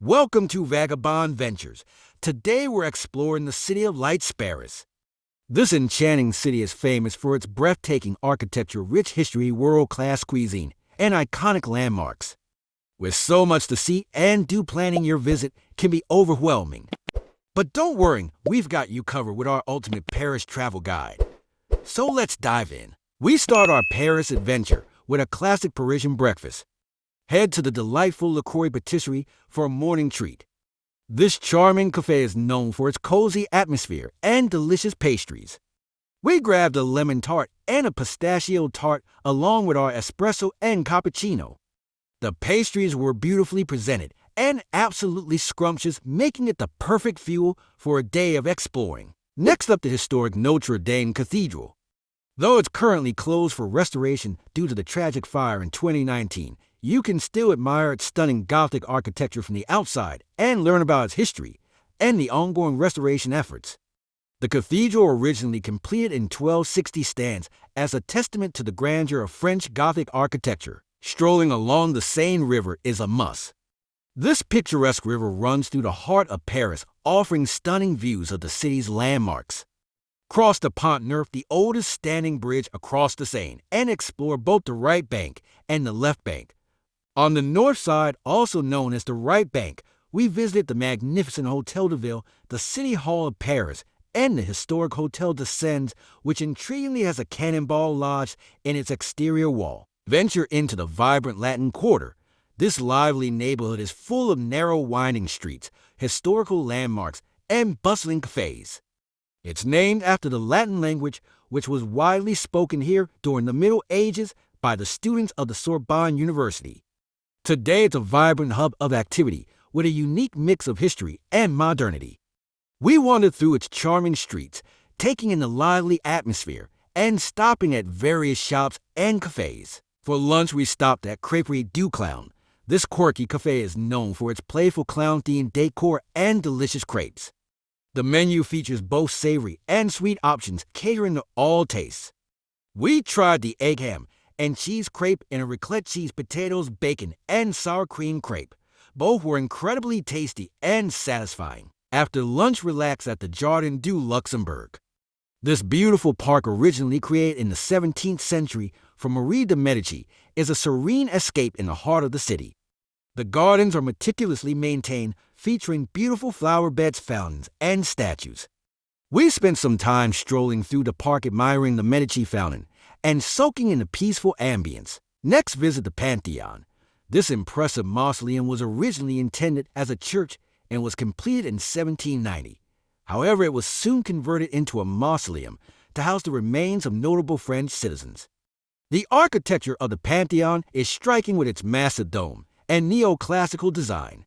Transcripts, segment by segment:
Welcome to Vagabond Ventures. Today we're exploring the city of Lights, Paris. This enchanting city is famous for its breathtaking architecture, rich history, world-class cuisine, and iconic landmarks. With so much to see and do, planning your visit can be overwhelming. But don't worry, we've got you covered with our ultimate Paris travel guide. So let's dive in. We start our Paris adventure with a classic Parisian breakfast. Head to the delightful Le Croix Patisserie for a morning treat. This charming cafe is known for its cozy atmosphere and delicious pastries. We grabbed a lemon tart and a pistachio tart along with our espresso and cappuccino. The pastries were beautifully presented and absolutely scrumptious, making it the perfect fuel for a day of exploring. Next up, the historic Notre Dame Cathedral. Though it's currently closed for restoration due to the tragic fire in 2019, you can still admire its stunning Gothic architecture from the outside and learn about its history and the ongoing restoration efforts. The cathedral, originally completed in 1260, stands as a testament to the grandeur of French Gothic architecture. Strolling along the Seine River is a must. This picturesque river runs through the heart of Paris, offering stunning views of the city's landmarks. Cross the Pont Neuf, the oldest standing bridge across the Seine, and explore both the right bank and the left bank. On the north side, also known as the right bank, we visited the magnificent Hôtel de Ville, the City Hall of Paris, and the historic Hôtel de Sens, which intriguingly has a cannonball lodge in its exterior wall. Venture into the vibrant Latin Quarter. This lively neighborhood is full of narrow winding streets, historical landmarks, and bustling cafes. It's named after the Latin language, which was widely spoken here during the Middle Ages by the students of the Sorbonne University. Today, it's a vibrant hub of activity with a unique mix of history and modernity. We wandered through its charming streets, taking in the lively atmosphere and stopping at various shops and cafes. For lunch, we stopped at Crêperie du Clown. This quirky cafe is known for its playful clown-themed decor and delicious crepes. The menu features both savory and sweet options, catering to all tastes. We tried the egg ham and cheese crepe and a raclette cheese, potatoes, bacon, and sour cream crepe. Both were incredibly tasty and satisfying. After lunch, relax at the Jardin du Luxembourg. This beautiful park, originally created in the 17th century for Marie de Medici, is a serene escape in the heart of the city. The gardens are meticulously maintained, featuring beautiful flower beds, fountains, and statues. We spent some time strolling through the park, admiring the Medici fountain and soaking in the peaceful ambience. Next, visit the Pantheon. This impressive mausoleum was originally intended as a church and was completed in 1790. However, it was soon converted into a mausoleum to house the remains of notable French citizens. The architecture of the Pantheon is striking with its massive dome and neoclassical design.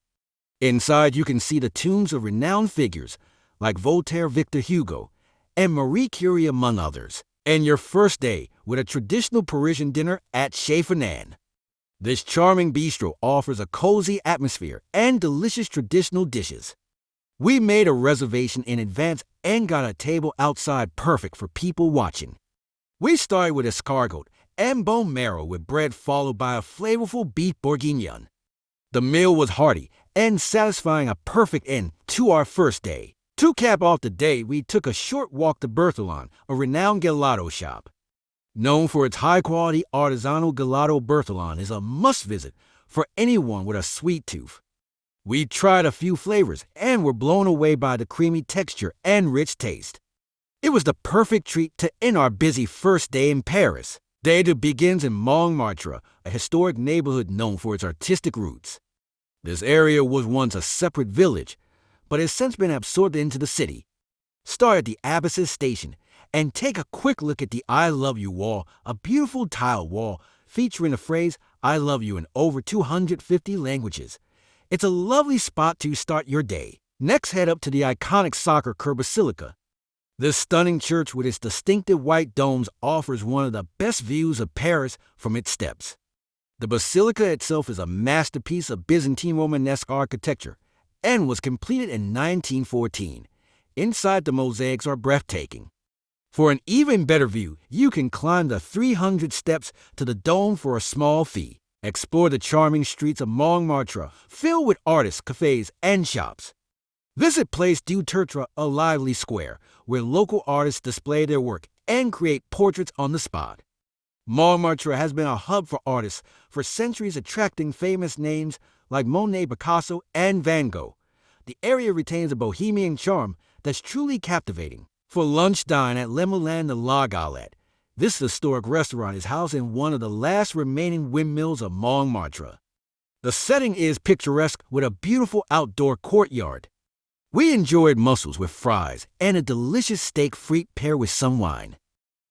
Inside, you can see the tombs of renowned figures like Voltaire, Victor Hugo, and Marie Curie, among others. And your first day with a traditional Parisian dinner at Chez Fernand. This charming bistro offers a cozy atmosphere and delicious traditional dishes. We made a reservation in advance and got a table outside, perfect for people watching. We started with escargot and bone marrow with bread, followed by a flavorful beef bourguignon. The meal was hearty and satisfying, a perfect end to our first day. To cap off the day, we took a short walk to Berthelon, a renowned gelato shop. Known for its high-quality artisanal gelato, Berthelon is a must-visit for anyone with a sweet tooth. We tried a few flavors and were blown away by the creamy texture and rich taste. It was the perfect treat to end our busy first day in Paris. Day 2 begins in Montmartre, a historic neighborhood known for its artistic roots. This area was once a separate village, but has since been absorbed into the city. Start at the Abbesses station and take a quick look at the I Love You wall, a beautiful tile wall featuring the phrase I love you in over 250 languages. It's a lovely spot to start your day. Next, head up to the iconic Sacré-Cœur Basilica. This stunning church with its distinctive white domes offers one of the best views of Paris from its steps. The basilica itself is a masterpiece of Byzantine Romanesque architecture and was completed in 1914. Inside, the mosaics are breathtaking. For an even better view, you can climb the 300 steps to the dome for a small fee. Explore the charming streets of Montmartre, filled with artists, cafes, and shops. Visit Place du Tertre, a lively square, where local artists display their work and create portraits on the spot. Montmartre has been a hub for artists for centuries, attracting famous names like Monet, Picasso, and Van Gogh. The area retains a bohemian charm that's truly captivating. For lunch, dine at Le Moulin de la Galette. This historic restaurant is housed in one of the last remaining windmills of Montmartre. The setting is picturesque with a beautiful outdoor courtyard. We enjoyed mussels with fries and a delicious steak frite paired with some wine.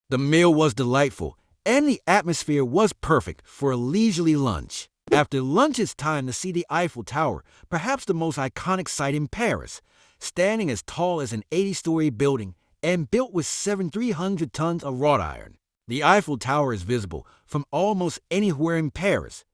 The meal was delightful, and the atmosphere was perfect for a leisurely lunch. After lunch, it's time to see the Eiffel Tower, perhaps the most iconic sight in Paris. Standing as tall as an 80-story building and built with 7,300 tons of wrought iron, the Eiffel Tower is visible from almost anywhere in Paris.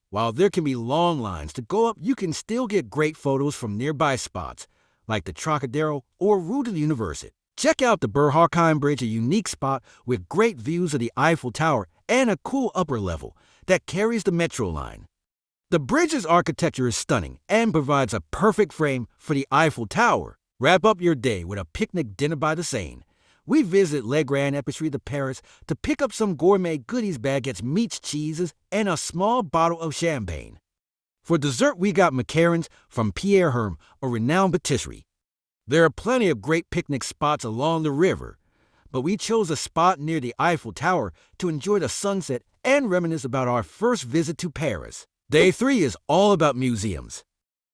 While there can be long lines to go up, you can still get great photos from nearby spots, like the Trocadero or Rue de l'Université. Check out the Berghain Bridge, a unique spot with great views of the Eiffel Tower and a cool upper level that carries the metro line. The bridge's architecture is stunning and provides a perfect frame for the Eiffel Tower. Wrap up your day with a picnic dinner by the Seine. We visit Le Grand Épicerie de Paris to pick up some gourmet goodies, baguettes, meats, cheeses, and a small bottle of champagne. For dessert, we got macarons from Pierre Hermé, a renowned patisserie. There are plenty of great picnic spots along the river, but we chose a spot near the Eiffel Tower to enjoy the sunset and reminisce about our first visit to Paris. Day 3 is all about museums.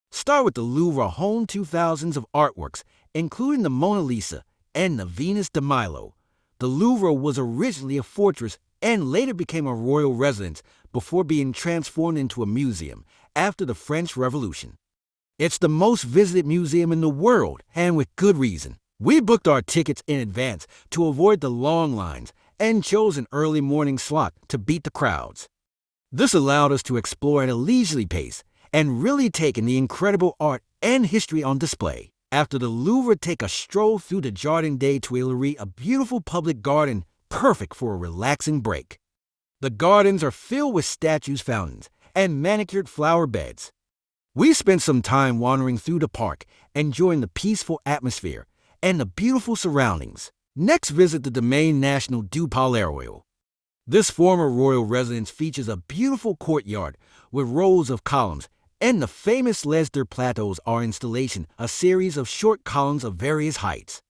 Start with the Louvre, home to thousands of artworks, including the Mona Lisa and the Venus de Milo. The Louvre was originally a fortress and later became a royal residence before being transformed into a museum after the French Revolution. It's the most visited museum in the world, and with good reason. We booked our tickets in advance to avoid the long lines and chose an early morning slot to beat the crowds. This allowed us to explore at a leisurely pace and really take in the incredible art and history on display. After the Louvre, take a stroll through the Jardin des Tuileries, a beautiful public garden perfect for a relaxing break. The gardens are filled with statues, fountains, and manicured flower beds. We spent some time wandering through the park, enjoying the peaceful atmosphere and the beautiful surroundings. Next, visit the Domaine National du Palais Royal. This former royal residence features a beautiful courtyard with rows of columns and the famous Les Deux Plateaux are installation, a series of short columns of various heights.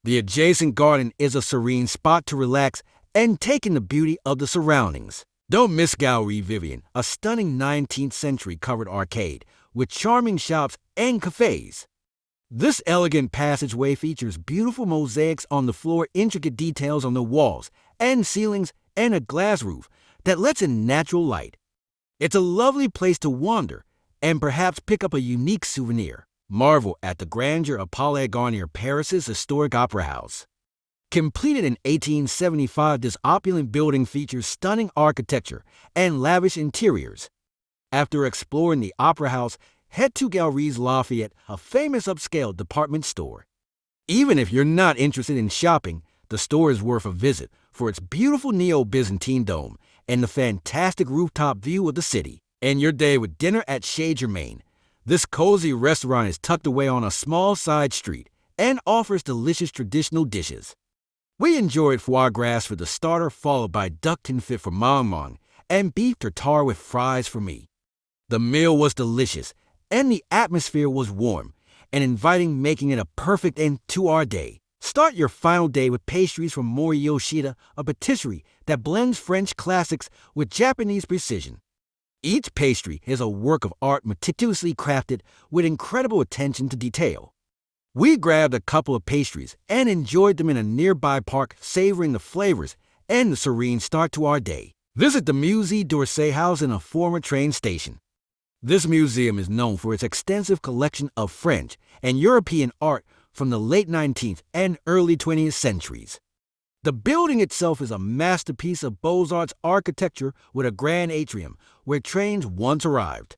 The adjacent garden is a serene spot to relax and take in the beauty of the surroundings. Don't miss Galerie Vivienne, a stunning 19th century covered arcade with charming shops and cafes. This elegant passageway features beautiful mosaics on the floor, intricate details on the walls and ceilings, and a glass roof that lets in natural light. It's a lovely place to wander and perhaps pick up a unique souvenir. Marvel at the grandeur of Palais Garnier, Paris's historic opera house. Completed in 1875, this opulent building features stunning architecture and lavish interiors. After exploring the opera house, head to Galeries Lafayette, a famous upscale department store. Even if you're not interested in shopping, the store is worth a visit for its beautiful neo-Byzantine dome and the fantastic rooftop view of the city. End your day with dinner at Chez Germain. This cozy restaurant is tucked away on a small side street and offers delicious traditional dishes. We enjoyed foie gras for the starter, followed by duck confit for Mang and beef tartare with fries for me. The meal was delicious, and the atmosphere was warm and inviting, making it a perfect end to our day. Start your final day with pastries from Mori Yoshida, a patisserie that blends French classics with Japanese precision. Each pastry is a work of art meticulously crafted with incredible attention to detail. We grabbed a couple of pastries and enjoyed them in a nearby park, savoring the flavors and the serene start to our day. Visit the Musée d'Orsay house in a former train station. This museum is known for its extensive collection of French and European art from the late 19th and early 20th centuries. The building itself is a masterpiece of Beaux-Arts architecture with a grand atrium where trains once arrived.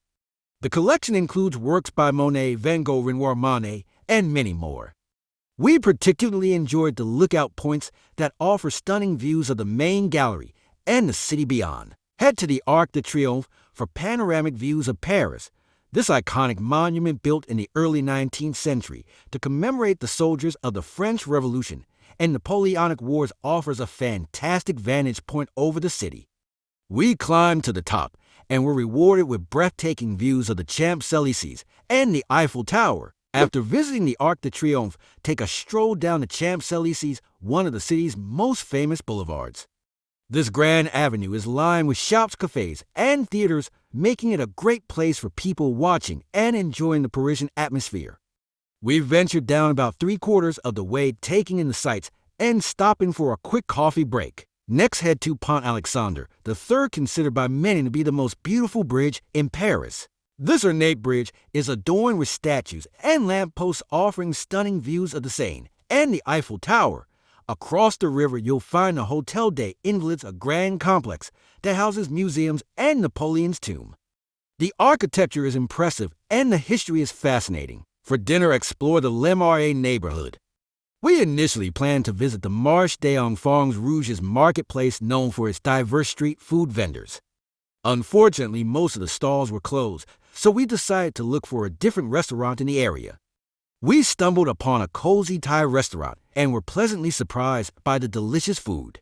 The collection includes works by Monet, Van Gogh, Renoir, Manet, and many more. We particularly enjoyed the lookout points that offer stunning views of the main gallery and the city beyond. Head to the Arc de Triomphe for panoramic views of Paris. This iconic monument, built in the early 19th century to commemorate the soldiers of the French Revolution and Napoleonic Wars, offers a fantastic vantage point over the city. We climbed to the top and were rewarded with breathtaking views of the Champs-Élysées and the Eiffel Tower. After visiting the Arc de Triomphe, take a stroll down the Champs-Élysées, one of the city's most famous boulevards. This grand avenue is lined with shops, cafes, and theaters, making it a great place for people watching and enjoying the Parisian atmosphere. We ventured down about 3/4 of the way, taking in the sights and stopping for a quick coffee break. Next, head to Pont Alexandre, the third considered by many to be the most beautiful bridge in Paris. This ornate bridge is adorned with statues and lampposts offering stunning views of the Seine and the Eiffel Tower. Across the river, you'll find the Hotel des Invalides, a grand complex that houses museums and Napoleon's tomb. The architecture is impressive and the history is fascinating. For dinner, explore the Le Marais neighborhood. We initially planned to visit the Marché des Enfants Rouges marketplace, known for its diverse street food vendors. Unfortunately, most of the stalls were closed, so we decided to look for a different restaurant in the area. We stumbled upon a cozy Thai restaurant and were pleasantly surprised by the delicious food.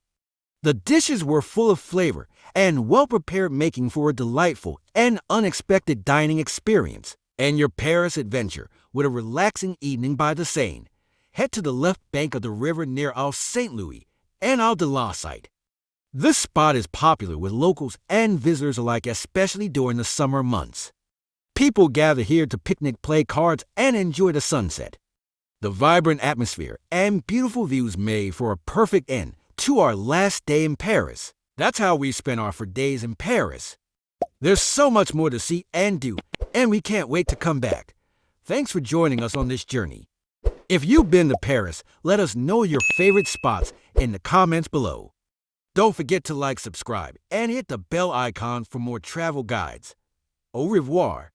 The dishes were full of flavor and well prepared, making for a delightful and unexpected dining experience. And your Paris adventure with a relaxing evening by the Seine. Head to the left bank of the river near Ile Saint-Louis and Ile de la Cite. This spot is popular with locals and visitors alike, especially during the summer months. People gather here to picnic, play cards, and enjoy the sunset. The vibrant atmosphere and beautiful views made for a perfect end to our last day in Paris. That's how we spent our 4 days in Paris. There's so much more to see and do, and we can't wait to come back. Thanks for joining us on this journey. If you've been to Paris, let us know your favorite spots in the comments below. Don't forget to like, subscribe, and hit the bell icon for more travel guides. Au revoir.